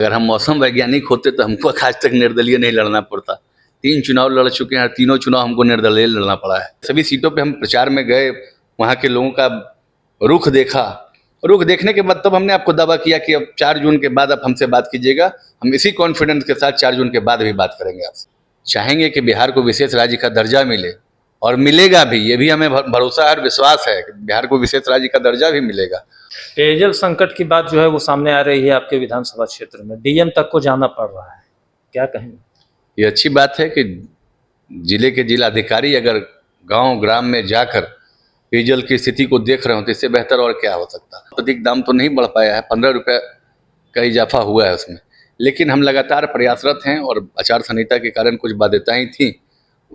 अगर हम मौसम वैज्ञानिक होते तो हमको आज तक निर्दलीय नहीं लड़ना पड़ता। 3 चुनाव लड़ चुके हैं और तीनों चुनाव हमको निर्दलीय लड़ना पड़ा है। सभी सीटों पे हम प्रचार में गए, वहाँ के लोगों का रुख देखा। रुख देखने के बाद तब हमने आपको दावा किया कि अब 4 जून के बाद आप हमसे बात कीजिएगा। हम इसी कॉन्फिडेंस के साथ 4 जून के बाद भी बात करेंगे आपसे। चाहेंगे कि बिहार को विशेष राज्य का दर्जा मिले और मिलेगा भी। ये भी हमें भरोसा और विश्वास है कि बिहार को विशेष राज्य का दर्जा भी मिलेगा। पेयजल संकट की बात जो है वो सामने आ रही है आपके विधानसभा क्षेत्र में, डीएम तक को जाना पड़ रहा है, क्या कहेंगे? ये अच्छी बात है कि जिले के जिलाधिकारी अगर गांव ग्राम में जाकर पेयजल की स्थिति को देख रहे हो तो इससे बेहतर और क्या हो सकता। अधिक दाम तो नहीं बढ़ पाया है, 15 रुपये का इजाफा हुआ है उसमें, लेकिन हम लगातार प्रयासरत हैं और आचार संहिता के कारण कुछ बाध्यताएं थीं,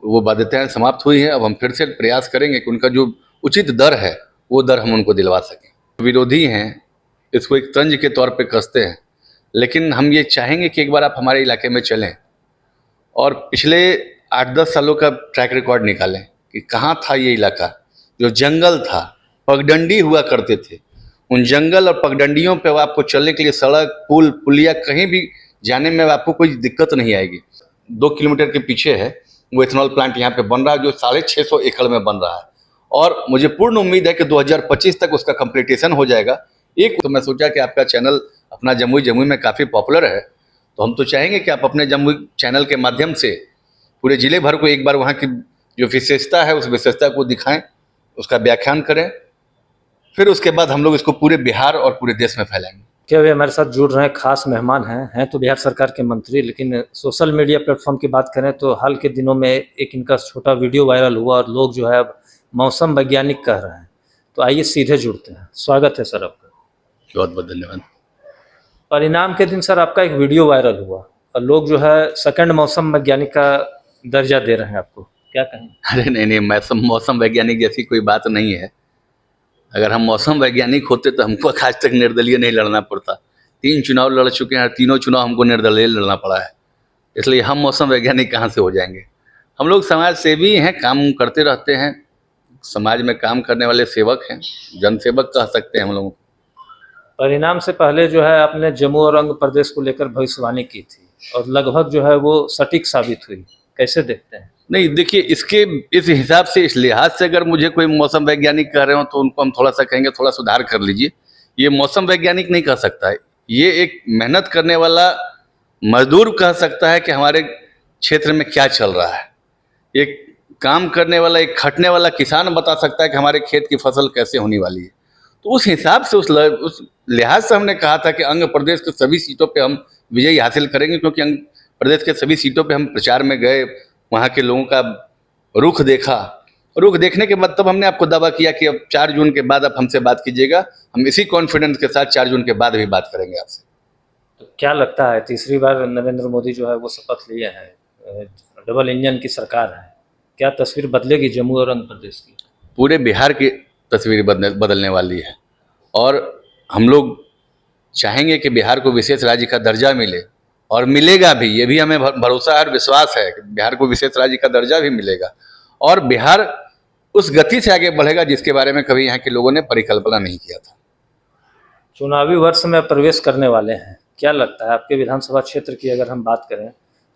वो बाध्यताएं समाप्त हुई हैं। अब हम फिर से प्रयास करेंगे कि उनका जो उचित दर है वो दर हम उनको दिलवा सकें। विरोधी हैं इसको एक तंज के तौर पे कसते हैं, लेकिन हम ये चाहेंगे कि एक बार आप हमारे इलाके में चलें और पिछले 8-10 सालों का ट्रैक रिकॉर्ड निकालें कि कहाँ था ये इलाका। जो जंगल था, पगडंडी हुआ करते थे, उन जंगल और पगडंडियों पे आपको चलने के लिए सड़क, पुल, पुलिया कहीं भी जाने में आपको कोई दिक्कत नहीं आएगी। 2 किलोमीटर के पीछे है वो इथेनॉल प्लांट यहाँ पे बन रहा है, जो 650 एकड़ में बन रहा है और मुझे पूर्ण उम्मीद है कि 2025 तक उसका कंप्लीटेशन हो जाएगा। एक तो मैं सोचा कि आपका चैनल अपना जमुई में काफ़ी पॉपुलर है, तो हम तो चाहेंगे कि आप अपने जमुई चैनल के माध्यम से पूरे ज़िले भर को एक बार वहाँ की जो विशेषता है उस विशेषता को दिखाएं, उसका व्याख्यान करें, फिर उसके बाद हम लोग इसको पूरे बिहार और पूरे देश में फैलाएंगे। क्या वे हमारे साथ जुड़ रहे हैं खास मेहमान हैं तो बिहार सरकार के मंत्री, लेकिन सोशल मीडिया प्लेटफॉर्म की बात करें तो हाल के दिनों में एक इनका छोटा वीडियो वायरल हुआ और लोग जो है अब मौसम वैज्ञानिक कह रहे हैं, तो आइए सीधे जुड़ते हैं। स्वागत है सर आपका। बहुत बहुत धन्यवाद। परिणाम के दिन सर आपका एक वीडियो वायरल हुआ और लोग जो है सेकंड मौसम वैज्ञानिक का दर्जा दे रहे हैं आपको, क्या कहें? अरे नहीं, मौसम वैज्ञानिक जैसी कोई बात नहीं है। अगर हम मौसम वैज्ञानिक होते तो हमको आज तक निर्दलीय नहीं लड़ना पड़ता। 3 चुनाव लड़ चुके हैं और तीनों चुनाव हमको निर्दलीय लड़ना पड़ा है, इसलिए हम मौसम वैज्ञानिक कहाँ से हो जाएंगे। हम लोग समाज सेवी हैं, काम करते रहते हैं, समाज में काम करने वाले सेवक हैं, जनसेवक कह सकते हैं हम लोग। परिणाम से पहले जो है आपने जम्मू और आंध्र प्रदेश को लेकर भविष्यवाणी की थी और लगभग जो है वो सटीक साबित हुई, कैसे देखते हैं? नहीं देखिए, इस हिसाब से, इस लिहाज से अगर मुझे कोई मौसम वैज्ञानिक कह रहे हो तो उनको हम थोड़ा सा कहेंगे थोड़ा सुधार कर लीजिए। ये मौसम वैज्ञानिक नहीं कह सकता है, ये एक मेहनत करने वाला मजदूर कह सकता है कि हमारे क्षेत्र में क्या चल रहा है। एक काम करने वाला, एक खटने वाला किसान बता सकता है कि हमारे खेत की फसल कैसे होने वाली है। तो उस हिसाब से, उस लिहाज से हमने कहा था कि आंध्र प्रदेश के सभी सीटों पे हम विजय हासिल करेंगे, क्योंकि आंध्र प्रदेश के सभी सीटों पे हम प्रचार में गए, वहाँ के लोगों का रुख देखा। रुख देखने के बाद तब हमने आपको दावा किया कि अब 4 जून के बाद आप हमसे बात कीजिएगा। हम इसी कॉन्फिडेंस के साथ 4 जून के बाद भी बात करेंगे आपसे। तो क्या लगता है, तीसरी बार नरेंद्र मोदी जो है वो शपथ लिए हैं, डबल इंजन की सरकार है, क्या तस्वीर बदलेगी जम्मू और आंध्र प्रदेश की? पूरे बिहार की तस्वीर बदलने वाली है और हम लोग चाहेंगे कि बिहार को विशेष राज्य का दर्जा मिले और मिलेगा भी। ये भी हमें भरोसा और विश्वास है कि बिहार को विशेष राज्य का दर्जा भी मिलेगा और बिहार उस गति से आगे बढ़ेगा जिसके बारे में कभी यहाँ के लोगों ने परिकल्पना नहीं किया था। चुनावी वर्ष में प्रवेश करने वाले हैं, क्या लगता है आपके विधानसभा क्षेत्र की अगर हम बात करें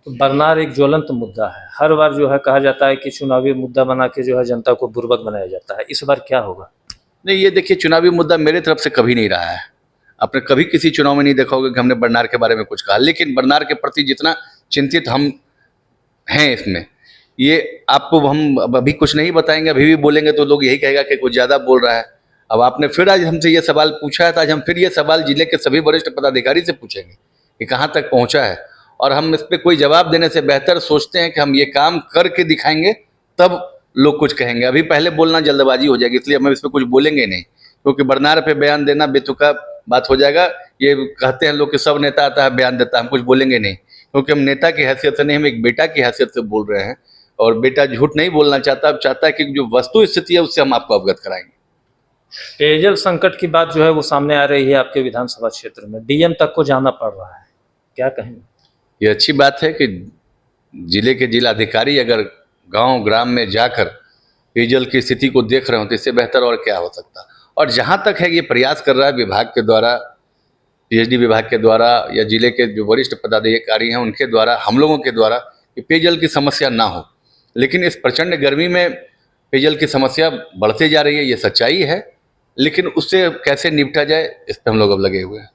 तो बरनार एक ज्वलंत मुद्दा है। हर बार जो है कहा जाता है कि चुनावी मुद्दा बना के जो है जनता को बुर्बक बनाया जाता है, इस बार क्या होगा? नहीं, ये देखिए, चुनावी मुद्दा मेरे तरफ से कभी नहीं रहा है। आपने कभी किसी चुनाव में नहीं देखा होगा कि हमने बरनार के बारे में कुछ कहा, लेकिन बरनार के प्रति जितना चिंतित हम हैं इसमें, ये आपको हम अभी कुछ नहीं बताएंगे। अभी भी बोलेंगे तो लोग यही कहेगा कि कुछ ज़्यादा बोल रहा है। अब आपने फिर आज हमसे ये सवाल पूछा है, तो आज हम फिर ये सवाल जिले के सभी वरिष्ठ पदाधिकारी से पूछेंगे कि कहाँ तक पहुँचा है, और हम इस पर कोई जवाब देने से बेहतर सोचते हैं कि हम ये काम करके दिखाएंगे, तब लोग कुछ कहेंगे। अभी पहले बोलना जल्दबाजी हो जाएगी, इसलिए हम इस पर कुछ बोलेंगे नहीं, क्योंकि बरनार पे बयान देना बेतुका बात हो जाएगा। ये कहते हैं लोग कि सब नेता आता है बयान देता है, हम कुछ बोलेंगे नहीं, क्योंकि हम नेता की हैसियत से नहीं, हम एक बेटा की हैसियत से बोल रहे हैं और बेटा झूठ नहीं बोलना चाहता। अब चाहता है कि जो वस्तु स्थिति है उससे हम आपको अवगत कराएंगे। पेयजल संकट की बात जो है वो सामने आ रही है आपके विधानसभा क्षेत्र में, डीएम तक को जाना पड़ रहा है, क्या कहेंगे? ये अच्छी बात है कि जिले के जिलाधिकारी अगर गांव ग्राम में जाकर पेयजल की स्थिति को देख रहे हो तो इससे बेहतर और क्या हो सकता। और जहां तक है ये प्रयास कर रहा है विभाग के द्वारा पीएचडी विभाग के द्वारा या जिले के जो वरिष्ठ पदाधिकारी हैं उनके द्वारा, हम लोगों के द्वारा, कि पेयजल की समस्या ना हो। लेकिन इस प्रचंड गर्मी में पेयजल की समस्या बढ़ते जा रही है, ये सच्चाई है, लेकिन उससे कैसे निपटा जाए इस पर हम लोग अब लगे हुए हैं।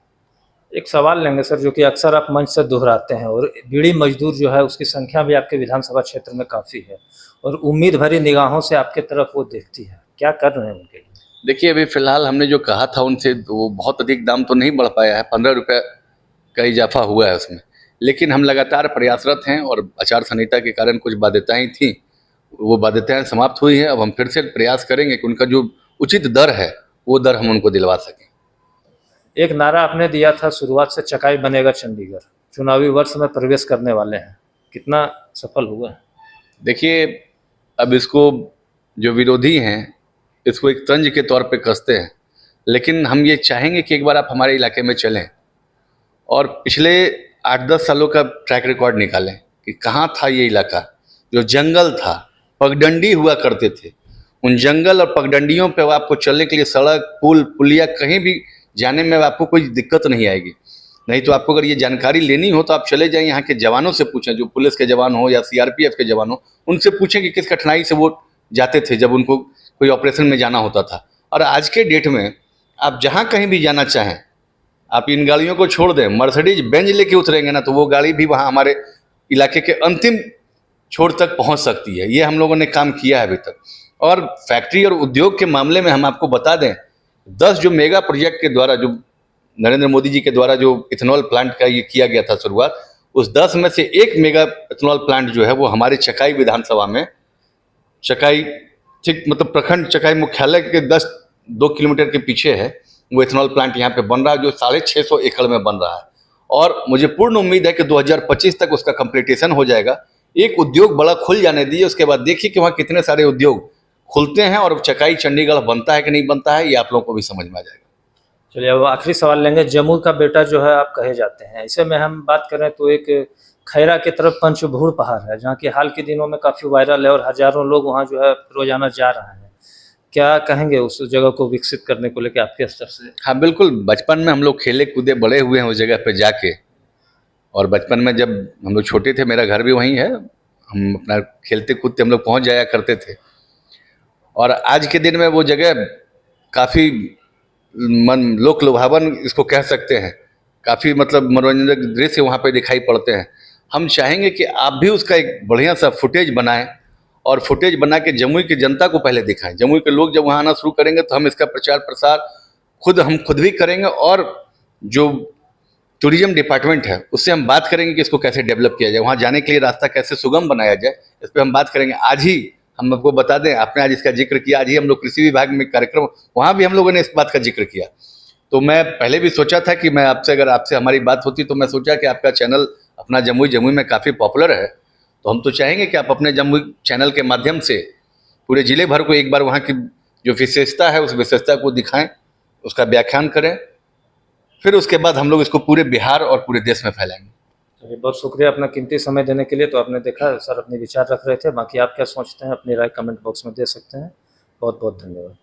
एक सवाल लेंगे सर, जो कि अक्सर आप मंच से दोहराते हैं, और बीड़ी मजदूर जो है उसकी संख्या भी आपके विधानसभा क्षेत्र में काफ़ी है और उम्मीद भरी निगाहों से आपके तरफ वो देखती है, क्या कर रहे हैं उनके लिए? देखिए, अभी फ़िलहाल हमने जो कहा था उनसे, वो बहुत अधिक दाम तो नहीं बढ़ पाया है, 15 रुपये का इजाफा हुआ है उसमें। लेकिन हम लगातार प्रयासरत हैं और आचार संहिता के कारण कुछ बाध्यताएँ थीं, वो बाध्यताएँ समाप्त हुई हैं। अब हम फिर से प्रयास करेंगे कि उनका जो उचित दर है, वो दर हम उनको दिलवा सकें। एक नारा आपने दिया था शुरुआत से, चकाई बनेगा चंडीगढ़, चुनावी वर्ष में प्रवेश करने वाले हैं, कितना सफल हुआ है? देखिए, अब इसको जो विरोधी हैं, इसको एक तंज के तौर पे कसते हैं, लेकिन हम ये चाहेंगे कि एक बार आप हमारे इलाके में चलें और पिछले 8-10 सालों का ट्रैक रिकॉर्ड निकालें कि कहाँ था ये इलाका, जो जंगल था, पगडंडी हुआ करते थे। उन जंगल और पगडंडियों पे आपको चलने के लिए सड़क, पुल, पुलिया, कहीं भी जाने में आपको कोई दिक्कत नहीं आएगी। नहीं तो आपको अगर ये जानकारी लेनी हो तो आप चले जाएं, यहाँ के जवानों से पूछें, जो पुलिस के जवान हो या सीआरपीएफ के जवान हो, उनसे पूछें कि किस कठिनाई से वो जाते थे जब उनको कोई ऑपरेशन में जाना होता था। और आज के डेट में आप जहाँ कहीं भी जाना चाहें, आप इन गाड़ियों को छोड़ दें, मर्सिडीज बेंज लेके उतरेंगे ना, तो वो गाड़ी भी वहाँ हमारे इलाके के अंतिम छोर तक पहुँच सकती है। ये हम लोगों ने काम किया है अभी तक। और फैक्ट्री और उद्योग के मामले में हम आपको बता दें, 10 जो मेगा प्रोजेक्ट के द्वारा, जो नरेंद्र मोदी जी के द्वारा जो इथेनॉल प्लांट का ये किया गया था शुरुआत, उस 10 में से एक मेगा इथेनॉल प्लांट जो है वो हमारे चकाई विधानसभा में, चकाई ठीक मतलब प्रखंड चकाई मुख्यालय के 2 किलोमीटर के पीछे है, वो इथेनॉल प्लांट यहाँ पे बन रहा है, जो 650 एकड़ में बन रहा है। और मुझे पूर्ण उम्मीद है कि 2025 तक उसका कंप्लीटेशन हो जाएगा। एक उद्योग बड़ा खुल जाने दीजिए, उसके बाद देखिए कि वहाँ कितने सारे उद्योग खुलते हैं और चकाई चंडीगढ़ बनता है कि नहीं बनता है, ये आप लोगों को भी समझ में आ जाएगा। चलिए, अब आखिरी सवाल लेंगे। जमुई का बेटा जो है आप कहे जाते हैं, ऐसे में हम बात करें तो एक खैरा की तरफ पंचभूर पहाड़ है, जहाँ की हाल के दिनों में काफ़ी वायरल है और हज़ारों लोग वहाँ जो है रोजाना जा रहे हैं। क्या कहेंगे उस जगह को विकसित करने को लेकर आपके स्तर से? हाँ बिल्कुल, बचपन में हम लोग खेले कूदे बड़े हुए हैं उस जगह पे जाके। और बचपन में जब हम लोग छोटे थे, मेरा घर भी वहीं है, हम अपना खेलते कूदते हम लोग पहुँच जाया करते थे। और आज के दिन में वो जगह काफ़ी मन लोक लुभावन इसको कह सकते हैं, काफ़ी मतलब मनोरंजक दृश्य वहाँ पे दिखाई पड़ते हैं। हम चाहेंगे कि आप भी उसका एक बढ़िया सा फुटेज बनाएं और फुटेज बना के जमुई की जनता को पहले दिखाएं। जमुई के लोग जब वहाँ आना शुरू करेंगे तो हम इसका प्रचार प्रसार हम खुद भी करेंगे, और जो टूरिज्म डिपार्टमेंट है उससे हम बात करेंगे कि इसको कैसे डेवलप किया जाए, वहाँ जाने के लिए रास्ता कैसे सुगम बनाया जाए, इस पर हम बात करेंगे। आज ही हम आपको बता दें, आपने आज इसका जिक्र किया, आज ही हम लोग कृषि विभाग में कार्यक्रम, वहाँ भी हम लोगों ने इस बात का जिक्र किया। तो मैं पहले भी सोचा था कि मैं आपसे, अगर आपसे हमारी बात होती तो मैं सोचा कि आपका चैनल अपना जमुई में काफ़ी पॉपुलर है, तो हम तो चाहेंगे कि आप अपने जमुई चैनल के माध्यम से पूरे ज़िले भर को एक बार वहाँ की जो विशेषता है उस विशेषता को दिखाएं, उसका व्याख्यान करें, फिर उसके बाद हम लोग इसको पूरे बिहार और पूरे देश में फैलाएंगे। चलिए, बहुत शुक्रिया अपना कीमती समय देने के लिए। तो आपने देखा सर अपने विचार रख रहे थे, बाकी आप क्या सोचते हैं अपनी राय कमेंट बॉक्स में दे सकते हैं। बहुत बहुत धन्यवाद।